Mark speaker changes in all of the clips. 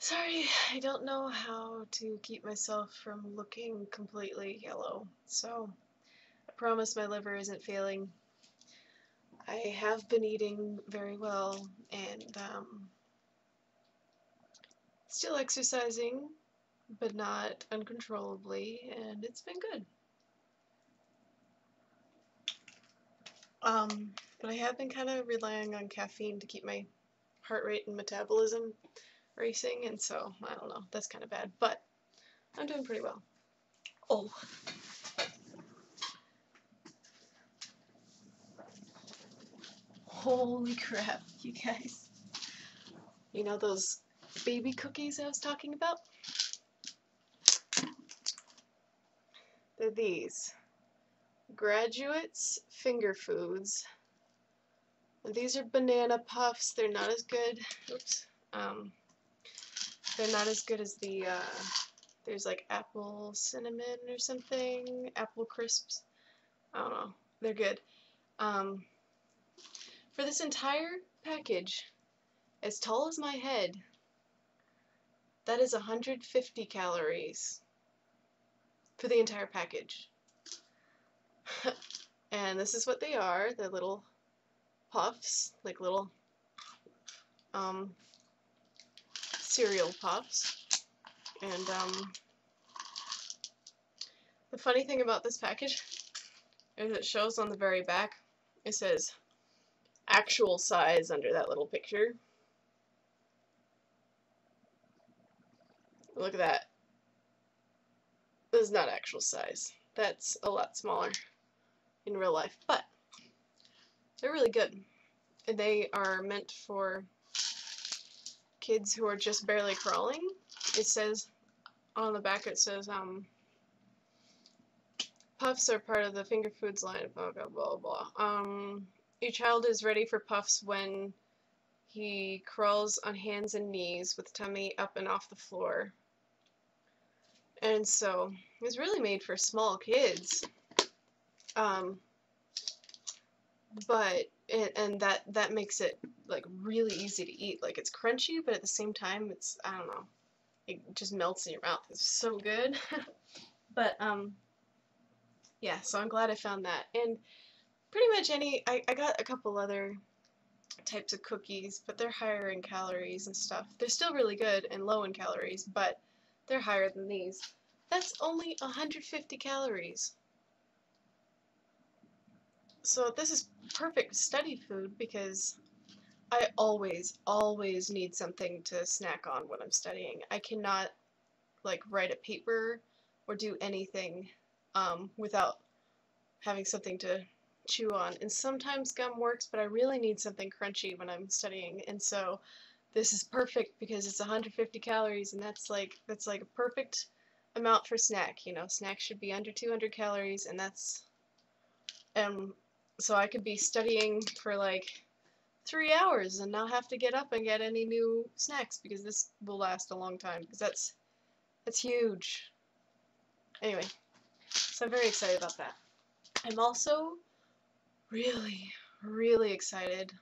Speaker 1: Sorry, I don't know how to keep myself from looking completely yellow, so I promise my liver isn't failing. I have been eating very well and still exercising, but not uncontrollably, and it's been good. But I have been kind of relying on caffeine to keep my heart rate and metabolism racing, and so I don't know, that's kind of bad, but I'm doing pretty well. Oh. Holy crap, you guys. You know those baby cookies I was talking about? They're these. Graduates Finger Foods. And these are banana puffs. They're not as good. Oops. They're not as good as the, there's like apple cinnamon or something. Apple crisps. I don't know. They're good. For this entire package, as tall as my head, that is 150 calories for the entire package. And this is what they are. They're little puffs, like little cereal puffs. And the funny thing about this package is it shows on the very back, it says actual size under that little picture. Look at that. This is not actual size. That's a lot smaller in real life, but they're really good. And they are meant for kids who are just barely crawling. It says on the back, it says puffs are part of the finger foods line, blah blah blah blah. Your child is ready for puffs when he crawls on hands and knees with tummy up and off the floor. And so it's really made for small kids. But that makes it like really easy to eat. Like it's crunchy, but at the same time it's, I don't know, it just melts in your mouth. It's so good. But yeah, so I'm glad I found that. And pretty much I got a couple other types of cookies, but they're higher in calories and stuff. They're still really good and low in calories, but they're higher than these. That's only 150 calories. So this is perfect study food because I always need something to snack on when I'm studying. I cannot like write a paper or do anything without having something to chew on. And sometimes gum works, but I really need something crunchy when I'm studying. And so this is perfect because it's 150 calories, and that's like a perfect amount for snack. You know, snacks should be under 200 calories, and that's so I could be studying for like 3 hours and not have to get up and get any new snacks because this will last a long time because that's huge. Anyway, so I'm very excited about that. I'm also really excited.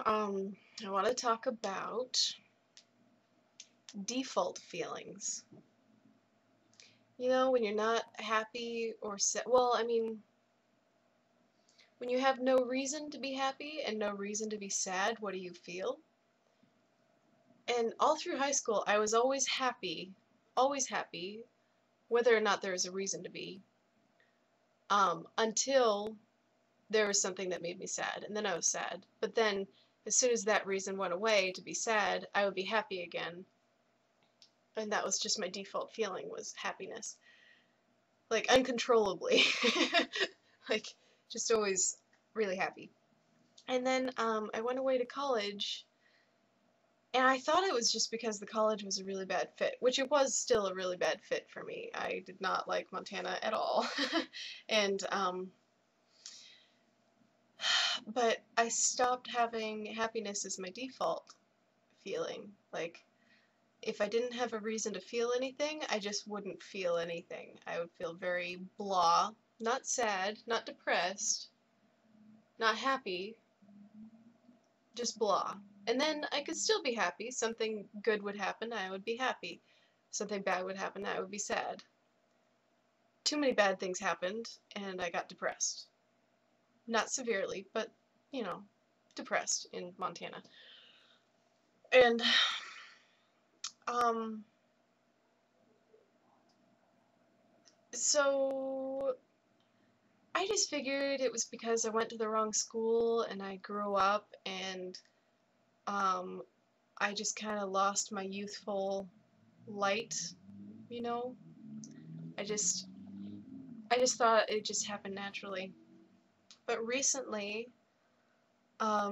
Speaker 1: I want to talk about default feelings. You know, when you're not happy or sad. Well, I mean, when you have no reason to be happy and no reason to be sad, what do you feel? And all through high school, I was always happy, whether or not there was a reason to be, until there was something that made me sad, and then I was sad. But then, as soon as that reason went away to be sad, I would be happy again. And that was just my default feeling, was happiness. Like, uncontrollably. Like, just always really happy. And then I went away to college, and I thought it was just because the college was a really bad fit, which it was still a really bad fit for me. I did not like Montana at all. And but I stopped having happiness as my default feeling. Like, if I didn't have a reason to feel anything, I just wouldn't feel anything. I would feel very blah, not sad, not depressed, not happy, just blah. And then I could still be happy. Something good would happen, I would be happy. Something bad would happen, I would be sad. Too many bad things happened, and I got depressed. Not severely, but, you know, depressed in Montana. And, um, so I just figured it was because I went to the wrong school and I grew up and, I just kind of lost my youthful light, you know? I just I just thought it just happened naturally. But recently,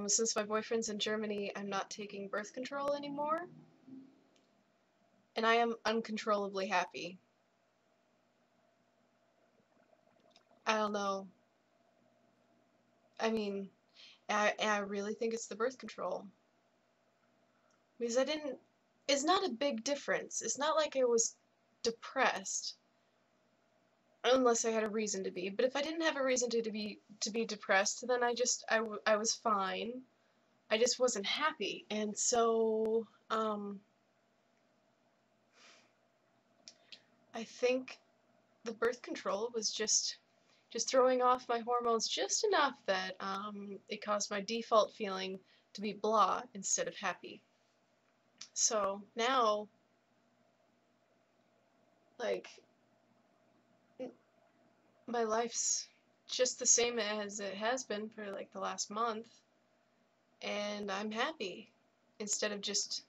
Speaker 1: since my boyfriend's in Germany, I'm not taking birth control anymore, and I am uncontrollably happy. I don't know. I mean, I really think it's the birth control. Because it's not a big difference. It's not like I was depressed, unless I had a reason to be. But if I didn't have a reason to be depressed, then I was fine. I just wasn't happy. And so, I think the birth control was just throwing off my hormones just enough that it caused my default feeling to be blah instead of happy. So now, like, my life's just the same as it has been for like the last month, and I'm happy instead of just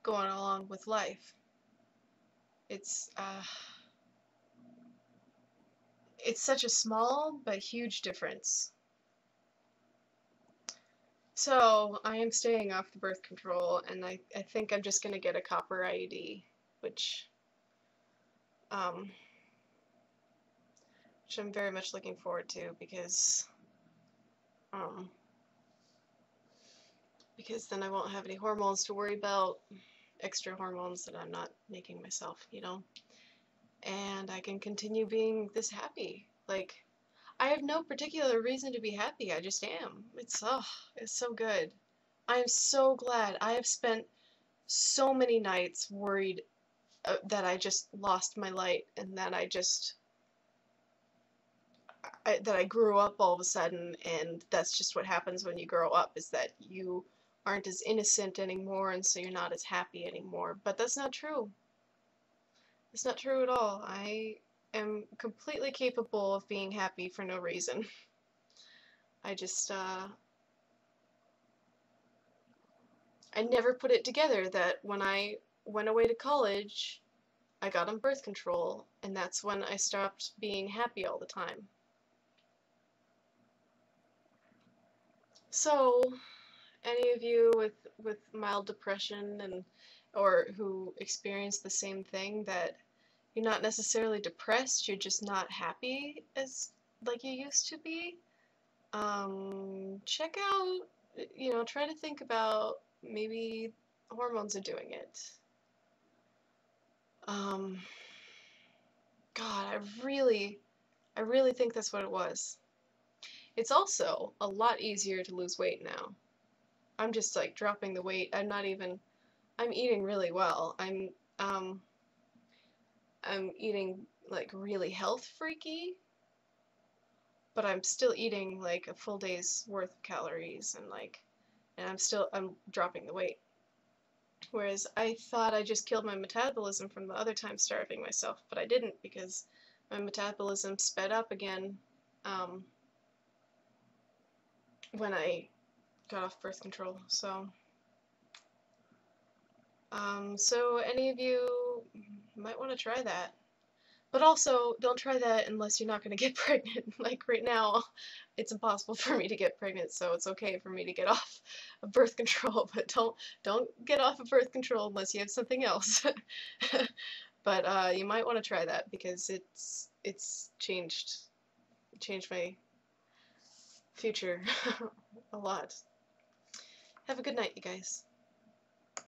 Speaker 1: going along with life. It's it's such a small but huge difference. So I am staying off the birth control, and I think I'm just gonna get a copper IUD, which um, which I'm very much looking forward to um, because then I won't have any hormones to worry about, extra hormones that I'm not making myself, you know, and I can continue being this happy. Like, I have no particular reason to be happy, I just am. It's so good. I am so glad. I have spent so many nights worried that I just lost my light and that that I grew up all of a sudden, and that's just what happens when you grow up, is that you aren't as innocent anymore, and so you're not as happy anymore. But that's not true. It's not true at all. I am completely capable of being happy for no reason. I just, I never put it together that when I went away to college, I got on birth control, and that's when I stopped being happy all the time. So, any of you with mild depression and or who experience the same thing, that you're not necessarily depressed, you're just not happy as like you used to be, check out, you know, try to think about maybe hormones are doing it. Um, God, I really think that's what it was. It's also a lot easier to lose weight now. I'm just like dropping the weight. I'm eating really well. Um I'm eating like really health freaky, but I'm still eating like a full day's worth of calories, and I'm dropping the weight. Whereas I thought I just killed my metabolism from the other time starving myself, but I didn't, because my metabolism sped up again um, when I got off birth control. So any of you might want to try that. But also, don't try that unless you're not going to get pregnant. Like right now, it's impossible for me to get pregnant, so it's okay for me to get off of birth control. But don't get off of birth control unless you have something else. But you might want to try that, because it's changed my future a lot. Have a good night, you guys.